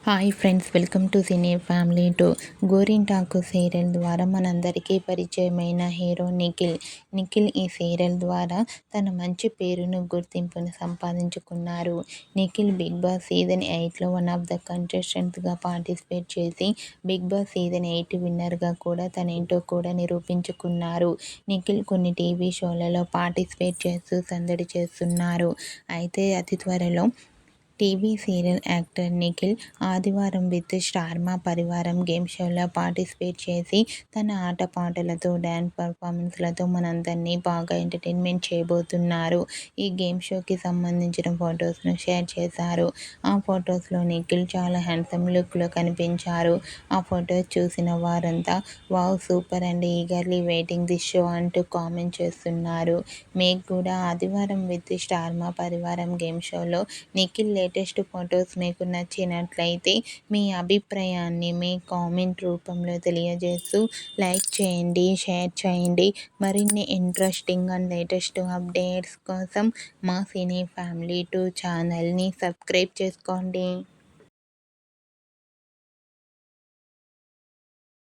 Hi friends, welcome to cine family two. గోరింటాకు serial ద్వారా మనందరికీ పరిచయమైన హీరో నిఖిల్ ఈ సీరియల్ ద్వారా తన మంచి పేరును, గుర్తింపును సంపాదించుకున్నారు. నిఖిల్ బిగ్ బాస్ సీజన్ 8లో వన్ ఆఫ్ ద కంటెస్టెంట్స్గా పార్టిసిపేట్ చేసి బిగ్ బాస్ సీజన్ 8 విన్నర్గా కూడా తనేంటో కూడా నిరూపించుకున్నారు. నిఖిల్ కొన్ని టీవీ షోలలో పార్టిసిపేట్ చేస్తూ సందడి చేస్తున్నారు. అయితే అతి త్వరలో టీవీ సీరియల్ యాక్టర్ నిఖిల్ ఆదివారం విత్ స్టార్ మా పరివారం గేమ్ షోలో పార్టిసిపేట్ చేసి తన ఆటపాటలతో, డ్యాన్స్ పర్ఫార్మెన్స్లతో మనందరినీ బాగా ఎంటర్టైన్మెంట్ చేయబోతున్నారు. ఈ గేమ్ షోకి సంబంధించిన ఫొటోస్ను షేర్ చేశారు. ఆ ఫొటోస్లో నిఖిల్ చాలా హ్యాండ్సమ్ లుక్లో కనిపించారు. ఆ ఫొటోస్ చూసిన వారంతా wow super and eagerly waiting this show అంటూ కామెంట్ చేస్తున్నారు. మీకు కూడా ఆదివారం విత్ స్టార్ మా పరివారం గేమ్ షోలో నిఖిల్ లేటెస్ట్ ఫొటోస్ మీకు నచ్చినట్లయితే మీ అభిప్రాయాన్ని మీ కామెంట్ రూపంలో తెలియజేస్తూ లైక్ చేయండి, షేర్ చేయండి. మరిన్ని ఇంట్రెస్టింగ్ అండ్ లేటెస్ట్ అప్డేట్స్ కోసం మా సినీ ఫ్యామిలీ 2 ఛానల్ని సబ్స్క్రైబ్ చేసుకోండి.